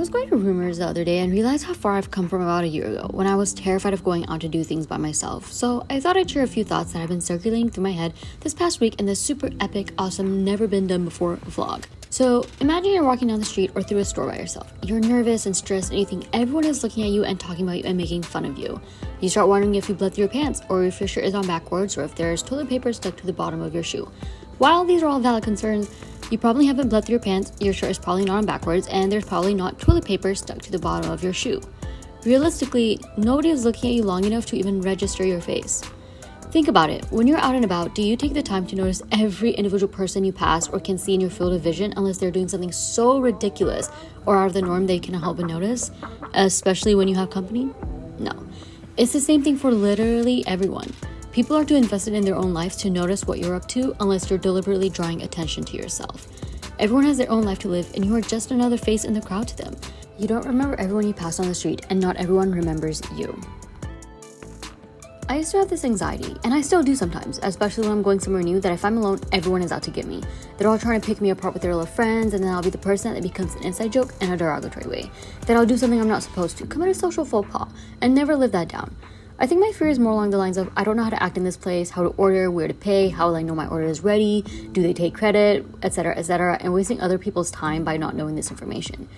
was going to rumors the other day and realized how far I've come from about a year ago when I was terrified of going out to do things by myself. So I thought I'd share a few thoughts that have been circulating through my head this past week in this super epic, awesome, never been done before vlog. So imagine you're walking down the street or through a store by yourself. You're nervous and stressed and you think everyone is looking at you and talking about you and making fun of you. You start wondering if you bled through your pants or if your shirt is on backwards or if there's toilet paper stuck to the bottom of your shoe. While these are all valid concerns, you probably haven't bled through your pants, your shirt is probably not on backwards, and there's probably not toilet paper stuck to the bottom of your shoe. Realistically, nobody is looking at you long enough to even register your face. Think about it. When you're out and about, do you take the time to notice every individual person you pass or can see in your field of vision unless they're doing something so ridiculous or out of the norm that you cannot help but notice? Especially when you have company? No. It's the same thing for literally everyone. People are too invested in their own lives to notice what you're up to unless you're deliberately drawing attention to yourself. Everyone has their own life to live and you are just another face in the crowd to them. You don't remember everyone you pass on the street and not everyone remembers you. I used to have this anxiety, and I still do sometimes, especially when I'm going somewhere new, that if I'm alone, everyone is out to get me. They're all trying to pick me apart with their little friends, and then I'll be the person that becomes an inside joke in a derogatory way. That I'll do something I'm not supposed to, commit a social faux pas, and never live that down. I think my fear is more along the lines of I don't know how to act in this place, how to order, where to pay, how will I know my order is ready, do they take credit, etc., and wasting other people's time by not knowing this information.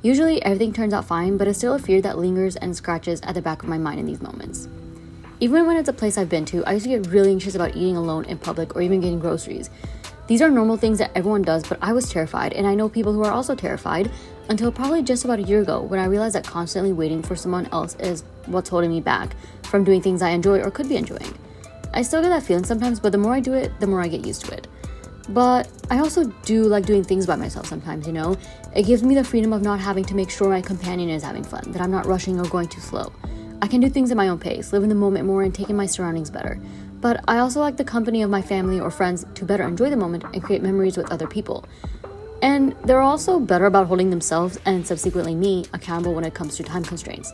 Usually everything turns out fine, but it's still a fear that lingers and scratches at the back of my mind in these moments. Even when it's a place I've been to, I used to get really anxious about eating alone in public or even getting groceries. These are normal things that everyone does, but I was terrified, and I know people who are also terrified, until probably just about a year ago when I realized that constantly waiting for someone else is what's holding me back from doing things I enjoy or could be enjoying. I still get that feeling sometimes, but the more I do it, the more I get used to it. But I also do like doing things by myself sometimes, you know? It gives me the freedom of not having to make sure my companion is having fun, that I'm not rushing or going too slow. I can do things at my own pace, live in the moment more, and take in my surroundings better. But I also like the company of my family or friends to better enjoy the moment and create memories with other people. And they're also better about holding themselves, and subsequently me, accountable when it comes to time constraints.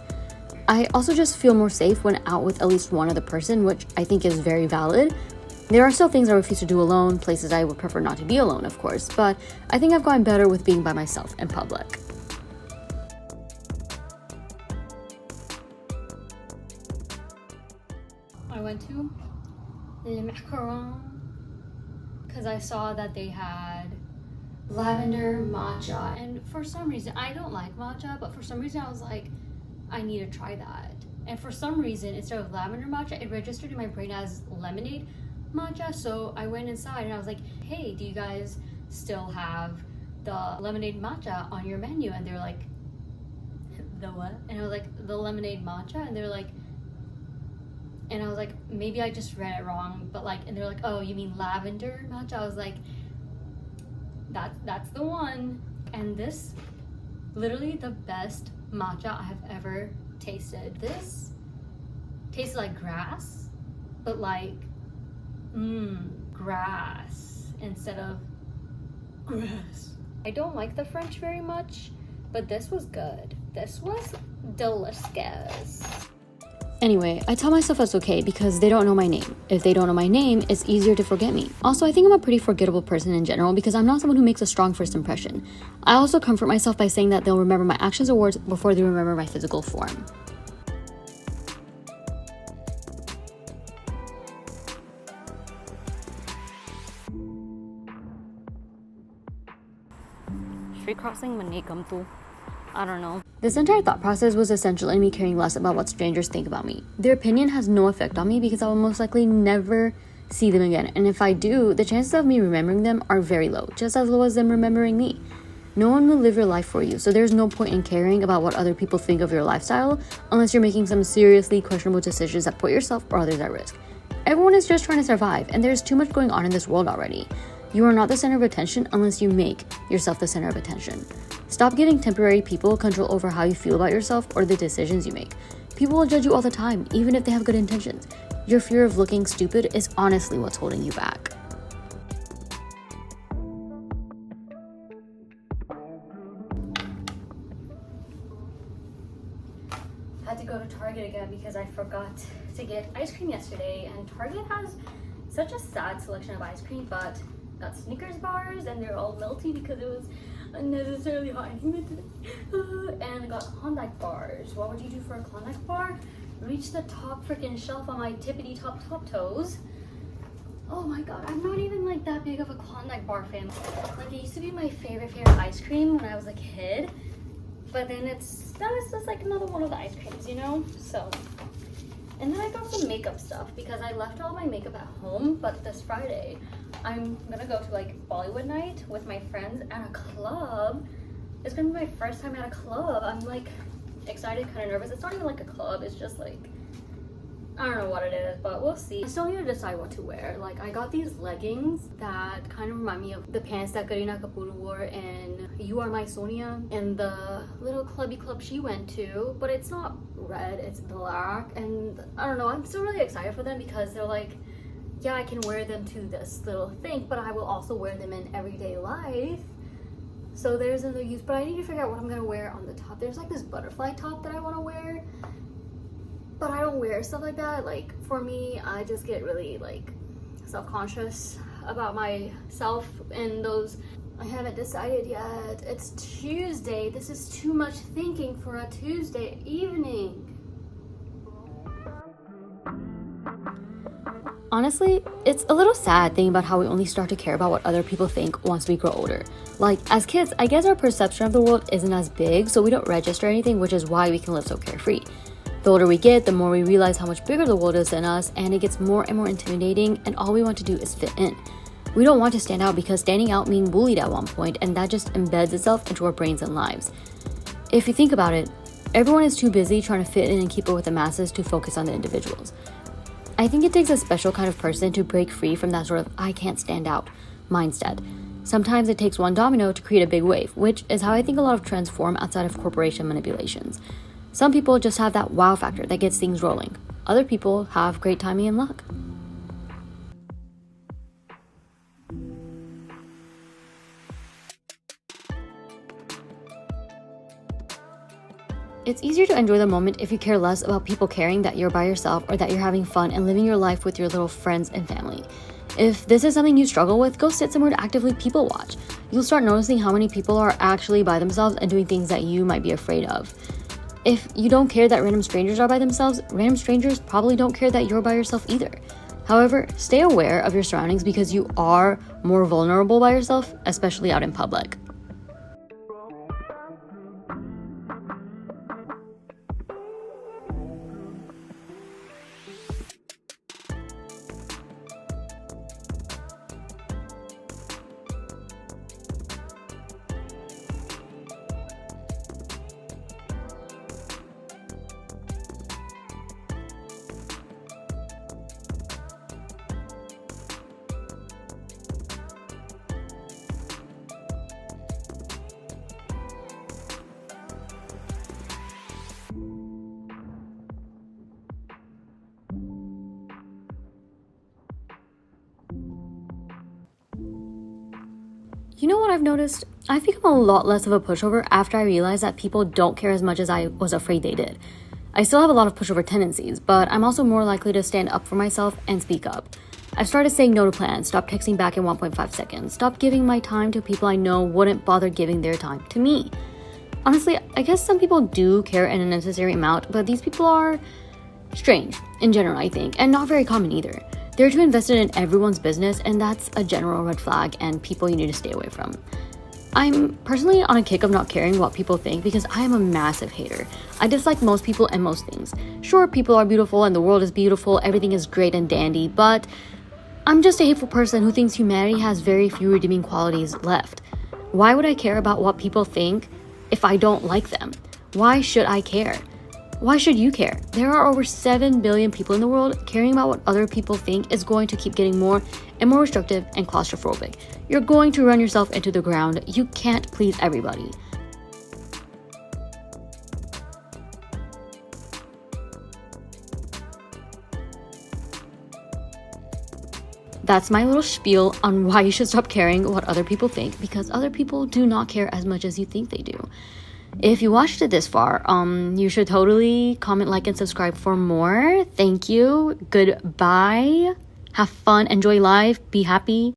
I also just feel more safe when out with at least one other person, which I think is very valid. There are still things I refuse to do alone, places I would prefer not to be alone, of course, but I think I've gotten better with being by myself in public. I went to Le Macaron because I saw that they had lavender matcha, and for some reason, I don't like matcha, but for some reason I was like, I need to try that. And for some reason, instead of lavender matcha, it registered in my brain as lemonade matcha. So I went inside and I was like, hey, do you guys still have the lemonade matcha on your menu? And they're like, the what? And I was like, the lemonade matcha? And they're like, and I was like, maybe I just read it wrong, but like, and they're like, oh, you mean lavender matcha? I was like, that's the one. And this, literally the best matcha I have ever tasted. This tastes like grass, but like, grass instead of grass. I don't like the French very much, but this was good. This was delicious. Anyway, I tell myself it's okay because they don't know my name. If they don't know my name, it's easier to forget me. Also, I think I'm a pretty forgettable person in general because I'm not someone who makes a strong first impression. I also comfort myself by saying that they'll remember my actions or words before they remember my physical form. Street crossing manikam tu. I don't know. This entire thought process was essentially me caring less about what strangers think about me. Their opinion has no effect on me because I will most likely never see them again. And if I do, the chances of me remembering them are very low, just as low as them remembering me. No one will live your life for you, so there's no point in caring about what other people think of your lifestyle unless you're making some seriously questionable decisions that put yourself or others at risk. Everyone is just trying to survive, and there's too much going on in this world already. You are not the center of attention unless you make yourself the center of attention. Stop giving temporary people control over how you feel about yourself or the decisions you make. People will judge you all the time, even if they have good intentions. Your fear of looking stupid is honestly what's holding you back. I had to go to Target again because I forgot to get ice cream yesterday, and Target has such a sad selection of ice cream, but got Snickers bars and they're all melty because it was unnecessarily hot and humid today. and got Klondike bars. What would you do for a Klondike bar? Reach the top freaking shelf on my tippity top toes. Oh my god, I'm not even like that big of a Klondike bar fan. Like, it used to be my favorite ice cream when I was a kid, but then now it's just like another one of the ice creams, you know? So, and then I got some makeup stuff because I left all my makeup at home, but this Friday I'm gonna go to like Bollywood night with my friends at a club. It's gonna be my first time at a club. I'm like excited, kind of nervous. It's not even like a club, it's just like, I don't know what it is, but we'll see. I still need to decide what to wear. Like, I got these leggings that kind of remind me of the pants that Kareena Kapoor wore in You Are My Sonia and the little clubby club she went to, but it's not red, it's black. And I don't know, I'm still really excited for them because they're like, yeah, I can wear them to this little thing, but I will also wear them in everyday life. So there's another use, but I need to figure out what I'm gonna wear on the top. There's like this butterfly top that I want to wear, but I don't wear stuff like that. Like, for me, I just get really like self-conscious about myself and those. I haven't decided yet. It's Tuesday. This is too much thinking for a Tuesday evening. Honestly, it's a little sad thinking about how we only start to care about what other people think once we grow older. Like, as kids, I guess our perception of the world isn't as big, so we don't register anything, which is why we can live so carefree. The older we get, the more we realize how much bigger the world is than us, and it gets more and more intimidating, and all we want to do is fit in. We don't want to stand out because standing out means bullied at one point, and that just embeds itself into our brains and lives. If you think about it, everyone is too busy trying to fit in and keep up with the masses to focus on the individuals. I think it takes a special kind of person to break free from that sort of I can't stand out mindset. Sometimes it takes one domino to create a big wave, which is how I think a lot of trends form outside of corporation manipulations. Some people just have that wow factor that gets things rolling. Other people have great timing and luck. It's easier to enjoy the moment if you care less about people caring that you're by yourself or that you're having fun and living your life with your little friends and family. If this is something you struggle with, go sit somewhere to actively people watch. You'll start noticing how many people are actually by themselves and doing things that you might be afraid of. If you don't care that random strangers are by themselves, random strangers probably don't care that you're by yourself either. However, stay aware of your surroundings because you are more vulnerable by yourself, especially out in public. You know what I've noticed? I've become a lot less of a pushover after I realized that people don't care as much as I was afraid they did. I still have a lot of pushover tendencies, but I'm also more likely to stand up for myself and speak up. I've started saying no to plans, stopped texting back in 1.5 seconds, stopped giving my time to people I know wouldn't bother giving their time to me. Honestly, I guess some people do care in a necessary amount, but these people are strange in general, I think, and not very common either. They're too invested in everyone's business, and that's a general red flag and people you need to stay away from. I'm personally on a kick of not caring what people think because I am a massive hater. I dislike most people and most things. Sure, people are beautiful and the world is beautiful, everything is great and dandy, but I'm just a hateful person who thinks humanity has very few redeeming qualities left. Why would I care about what people think if I don't like them? Why should I care? Why should you care? There are over 7 billion people in the world. Caring about what other people think is going to keep getting more and more restrictive and claustrophobic. You're going to run yourself into the ground. You can't please everybody. That's my little spiel on why you should stop caring what other people think, because other people do not care as much as you think they do. If you watched it this far, you should totally comment, like, and subscribe for more. Thank you. Goodbye. Have fun. Enjoy life. Be happy.